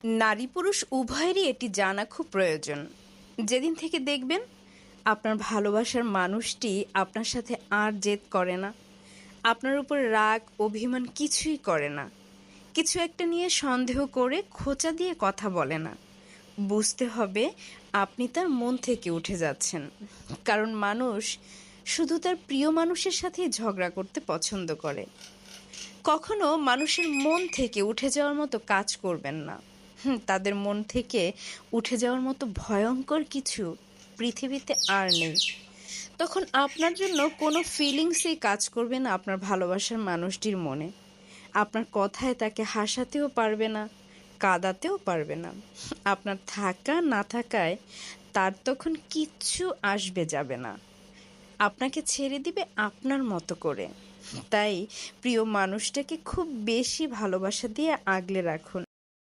নারী পুরুষ উভয়েরই এটি জানা খুব প্রয়োজন। যেদিন থেকে দেখবেন আপনার ভালোবাসার মানুষটি আপনার সাথে আর জেদ করে না, আপনার উপর রাগ অভিমান কিছুই করে না, কিছু একটা নিয়ে সন্দেহ করে খোঁচা দিয়ে কথা বলে না, বুঝতে হবে আপনি তার মন থেকে উঠে যাচ্ছেন। কারণ মানুষ শুধু তার প্রিয় মানুষের সাথেই ঝগড়া করতে পছন্দ করে, কখনো মানুষের মন থেকে উঠে যাওয়ার মতো কাজ করবেন না। তাদের মন থেকে উঠে যাওয়ার মতো ভয়ঙ্কর কিছু পৃথিবীতে আর নেই। তখন আপনার জন্য কোনো ফিলিংসই কাজ করবে না আপনার ভালোবাসার মানুষটির মনে। আপনার কথায় তাকে হাসাতেও পারবে না, কাঁদাতেও পারবে না। আপনার থাকা না থাকায় তার তখন কিচ্ছু আসবে যাবে না, আপনাকে ছেড়ে দিবে আপনার মতো করে। তাই প্রিয় মানুষটাকে খুব বেশি ভালোবাসা দিয়ে আগলে রাখুন।